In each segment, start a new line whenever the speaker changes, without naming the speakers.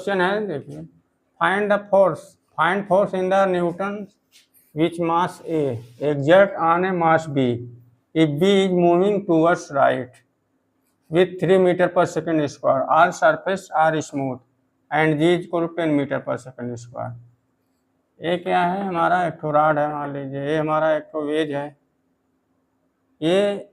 Question है, देखिए, find force in the Newton which mass A exert on a mass b if b is moving towards right with 3 meter per second square, all surface are smooth and g is equal to 10 meter per second square। ये क्या है, हमारा एक ठो rod है, मान लीजिए ये हमारा एक ठो वेज है, ये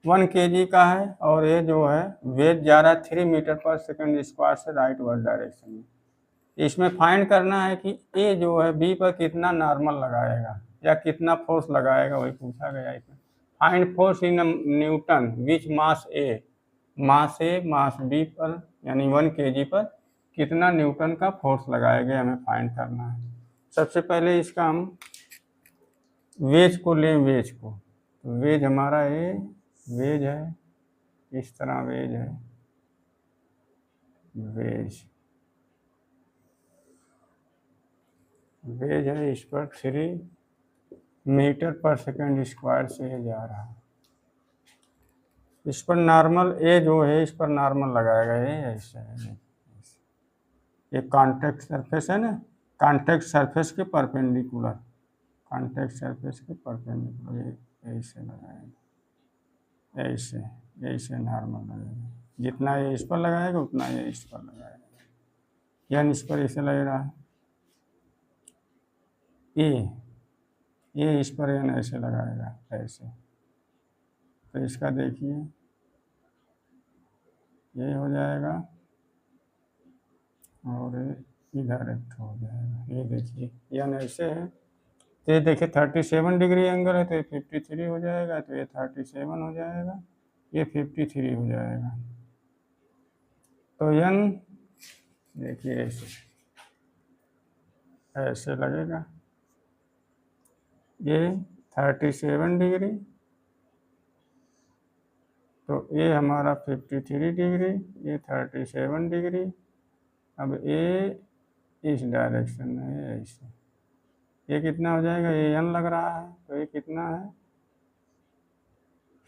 1 kg का है और ये जो है वेज जा रहा है 3 मीटर पर सेकंड स्क्वायर से राइट वर्ड डायरेक्शन में। इसमें फाइंड करना है कि ए जो है बी पर कितना नॉर्मल लगाएगा या कितना फोर्स लगाएगा, वही पूछा गया है। Find force in newton which mass A mass B पर यानी 1 kg पर कितना न्यूटन का फोर्स लगाएगा, हमें फाइंड करना है। सबसे पहले इसका हम वेज को लें, वेज को, तो वेज हमारा ये वेज है, इस तरह वेज है, वेज है, इस पर 3 मीटर पर सेकंड स्क्वायर से ये जा रहा है। इस पर नॉर्मल ए जो है, इस पर नॉर्मल लगाएगा, ये ऐसे है, ये कॉन्टैक्ट सरफेस है ना, कॉन्टैक्ट सरफेस के परपेंडिकुलर, कॉन्टैक्ट सरफेस के परपेंडिकुलर ये ऐसे लगाएगा, ऐसे ऐसे नॉर्मल लगाएगा, जितना ये इस पर लगाएगा उतना ये इस पर लगाएगा, यानी इस पर ऐसे लग रहा है ये इस पर यानी ऐसे लगाएगा ऐसे, तो इसका देखिए ये हो जाएगा और इधर एक हो जाएगा, ये देखिए यानी ऐसे है, तो ये देखिए 37 डिग्री एंगल है, तो ये 53 हो जाएगा, तो ये 37 हो जाएगा, ये 53 हो जाएगा। तो यन देखिए ऐसे ऐसे लगेगा, ये 37 डिग्री, तो ये हमारा 53 डिग्री, ये 37 डिग्री। अब ये इस डायरेक्शन में है ऐसे, ये कितना हो जाएगा, ये एन लग रहा है, तो ये कितना है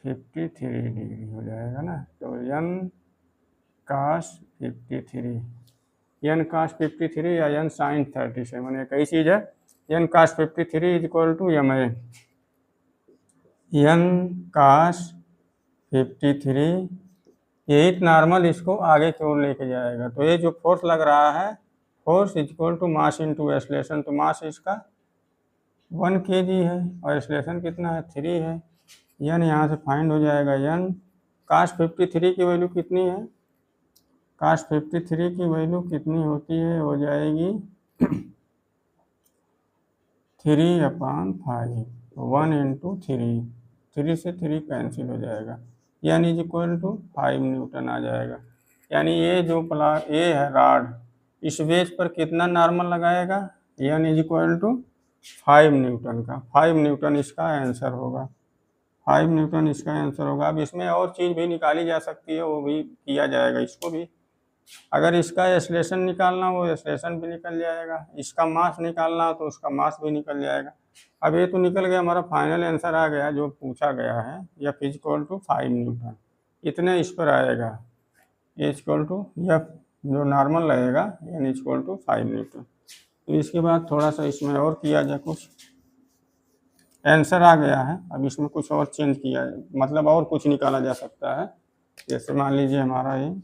53 डिग्री हो जाएगा ना। तो एन कास 53, एन कास 53 या एन साइन 37, एक ही चीज़ है। N cos 53 is equal to M A, N cos 53, यही नॉर्मल इसको आगे की ओर लेके जाएगा। तो ये जो फोर्स लग रहा है, force is equal to mass into acceleration, तो मास इसका 1 kg है और एक्सेलरेशन कितना है 3 है, यानी यहाँ से फाइंड हो जाएगा एन कास 53 की वैल्यू कितनी है, कास 53 की वैल्यू कितनी होती है, हो जाएगी 3/5, 1 इंटू 3 से 3 कैंसिल हो जाएगा, यानी इज इक्वल टू 5 न्यूटन आ जाएगा। यानी ये जो ये है रॉड, इस वेज पर कितना नॉर्मल लगाएगा, यानी इज इक्वल टू 5 न्यूटन का, 5 न्यूटन इसका आंसर होगा, 5 न्यूटन इसका आंसर होगा। अब इसमें और चीज़ भी निकाली जा सकती है, वो भी किया जाएगा, इसको भी अगर इसका एक्सेलरेशन निकालना हो एक्सेलरेशन भी निकल जाएगा, इसका मास निकालना हो तो उसका मास भी निकल जाएगा। अब ये तो निकल गया, हमारा फाइनल आंसर आ गया जो पूछा गया है, F is equal to 5 newton, इतने इस पर आएगा, ए इक्वल टू एफ जो नॉर्मल रहेगा एन इक्वल टू 5 न्यूटन। तो इसके बाद थोड़ा सा इसमें और किया जाए, कुछ आंसर आ गया है, अब इसमें कुछ और चेंज किया जाए, मतलब और कुछ निकाला जा सकता है। जैसे मान लीजिए हमारा ये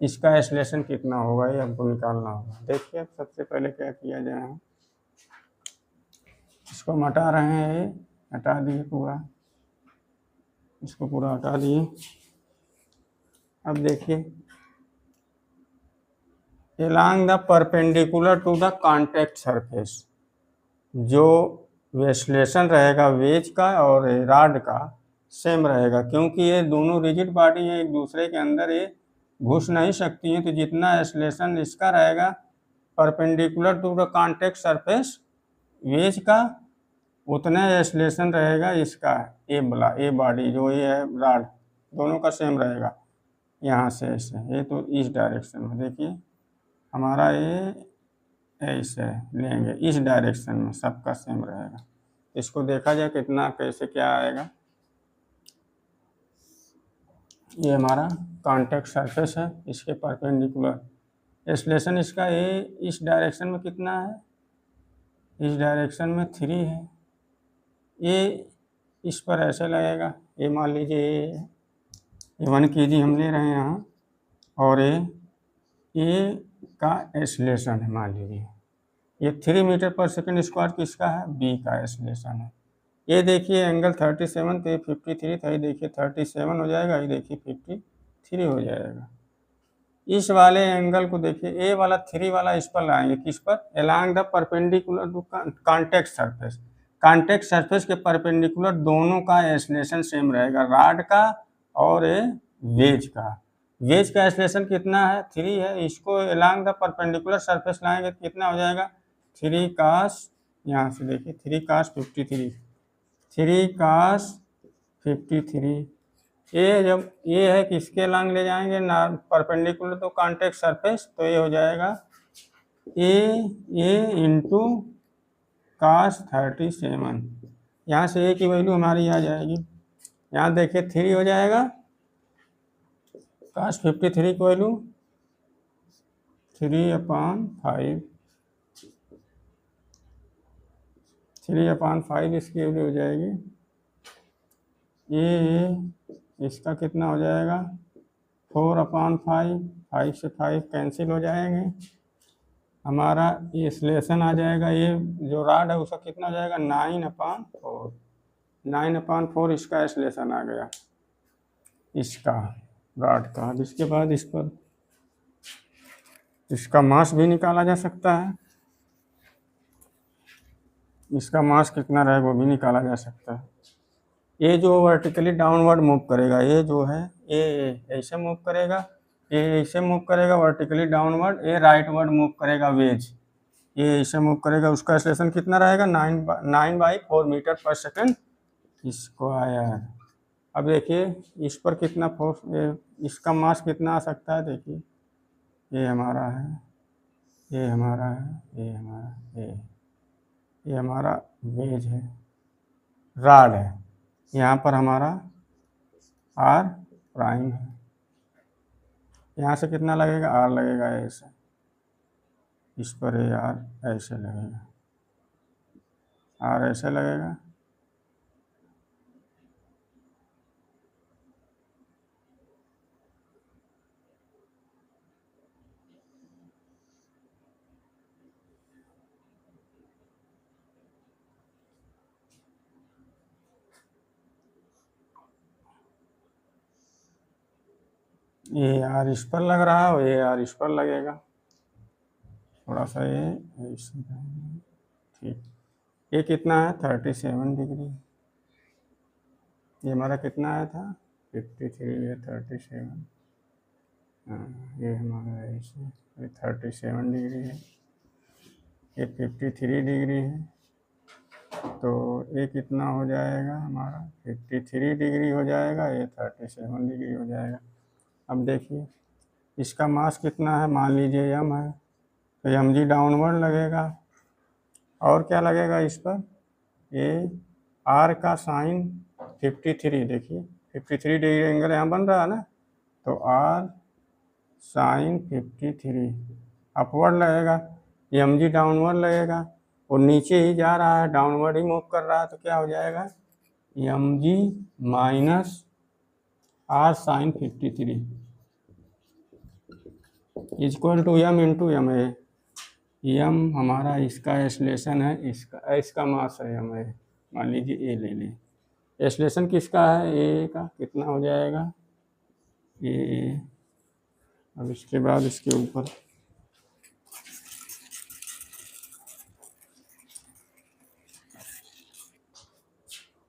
इसका एक्सेलरेशन कितना होगा, ये हमको निकालना होगा। देखिए सबसे पहले क्या किया जाए, हम इसको हम हटा रहे हैं, ये हटा दिए पूरा, इसको पूरा हटा दिए। अब देखिए along the perpendicular to the contact surface, जो एक्सेलरेशन रहेगा वेज का और रॉड का सेम रहेगा, क्योंकि ये दोनों रिजिड बॉडी है, एक दूसरे के अंदर ये घुस नहीं सकती हैं। तो जितना एक्सेलरेशन इसका रहेगा perpendicular to the contact surface wedge का, उतना एक्सेलरेशन रहेगा इसका ए बॉडी जो ये है रॉड, दोनों का सेम रहेगा। यहाँ से ऐसे, ये तो इस डायरेक्शन में देखिए हमारा ये ऐसे लेंगे, इस डायरेक्शन में सबका सेम रहेगा। इसको देखा जाए कितना कैसे क्या आएगा। ये हमारा कॉन्टैक्ट सरफेस है, इसके परपेंडिकुलर एक्सलेशन इसका ए इस डायरेक्शन में कितना है, इस डायरेक्शन में 3 है। ये इस पर ऐसे लगेगा, ये मान लीजिए ये 1 kg हम ले रहे हैं यहाँ, और ये का एक्सलेशन है, मान लीजिए ये 3 मीटर पर सेकंड स्क्वायर किसका है, बी का एक्सलेशन है। ये देखिए एंगल 37, तो ये 53 था, ये देखिए 37 हो जाएगा, ये देखिए 53 हो जाएगा। इस वाले एंगल को देखिए, ए वाला 3 वाला इस पर लाएंगे, किस पर, along the perpendicular to contact surface. Contact surface के परपेंडिकुलर दोनों का एक्सलेशन सेम रहेगा, रॉड का और वेज का। वेज का एक्सलेशन कितना है, 3 है, इसको अलोंग द परपेंडिकुलर सरफेस लाएंगे तो कितना हो जाएगा, 3 cos, यहाँ से देखिए 3 cos 53, 3 cos 53। ये जब ये है किसके लॉन्ग ले जाएंगे ना परपेंडिकुलर तो कॉन्टेक्ट सरफेस, तो ये हो जाएगा ए इंटू cos 37। यहाँ से ए की वैल्यू हमारी आ जाएगी, यहाँ देखिए 3 हो जाएगा, cos 53 की वैल्यू 3/5, 3/5 इसकी वैल्यू हो जाएगी। ये इसका कितना हो जाएगा, 4/5, 5 से 5 कैंसिल हो जाएंगे, हमारा ये एक्सलेशन आ जाएगा, ये जो रॉड है उसका कितना हो जाएगा, 9/4, 9/4 इसका एक्सलेशन आ गया, इसका रॉड का। अब इसके बाद इस पर इसका मास भी निकाला जा सकता है, इसका मास कितना रहेगा वो भी निकाला जा सकता है। ये जो वर्टिकली डाउनवर्ड मूव करेगा, ये जो है ये ऐसे मूव करेगा, ये ऐसे मूव करेगा वर्टिकली डाउनवर्ड, ये राइटवर्ड मूव करेगा वेज, ये ऐसे मूव करेगा, उसका एक्सलेशन कितना रहेगा, 9/4 मीटर पर सेकंड स्क्वायर। अब देखिए इस पर कितना फोर्स, इसका मास कितना आ सकता है, देखिए ये हमारा है, ये हमारा है, ये हमारा, ये हमारा वेज है, रॉड है, यहाँ पर हमारा आर प्राइम है, यहाँ से कितना लगेगा, आर लगेगा ऐसे, इस पर ये आर ऐसे लगेगा, आर ऐसे लगेगा, ये आर इस पर लग रहा है और ये आर इस पर लगेगा, थोड़ा सा ये ऐसे, ठीक। ये कितना है, 37 डिग्री, ये हमारा कितना आया था, 53, ये 37, ये हमारा ऐसे, ये 37 डिग्री है, ये 53 डिग्री है, तो ये कितना हो जाएगा हमारा, 53 डिग्री हो जाएगा, ये 37 डिग्री हो जाएगा। अब देखिए इसका मास कितना है, मान लीजिए m है, तो mg डाउनवर्ड लगेगा, और क्या लगेगा इस पर, ये r का साइन 53, देखिए 53 डिग्री एंगल यहाँ बन रहा है ना, तो r साइन 53 अपवर्ड लगेगा, mg डाउनवर्ड लगेगा, और नीचे ही जा रहा है, डाउनवर्ड ही मूव कर रहा है, तो क्या हो जाएगा, mg minus r sine 53 equal to m into M A. M हमारा इसका एक्सलेशन है, इसका मास है एम ए, मान लीजिए ए ले लें, एक्सलेशन किसका है, ए का, कितना हो जाएगा ए। अब इसके बाद इसके ऊपर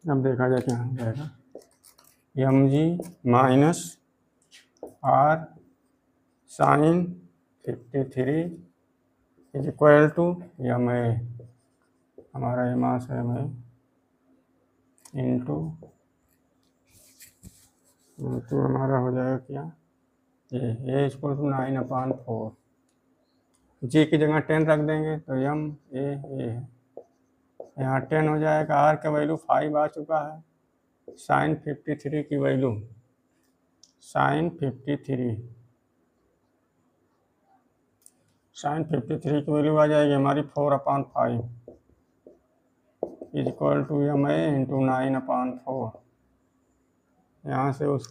अब देखा जाए क्या हो जाएगा, M G minus R sine 53 is equal to M A, हमारा ये मास है एम ए इंटू, तो हमारा हो जाएगा क्या, ये इक्वल टू 9/4, जी की जगह 10 रख देंगे तो एम ए है, यहाँ 10 हो जाएगा, आर का वैल्यू 5 आ चुका है, साइन 53 की वैल्यू, साइन 53 साइन 53 की वैल्यू आ जाएगी हमारी 4/5 is equal to MA into 9/4। यहाँ से उसका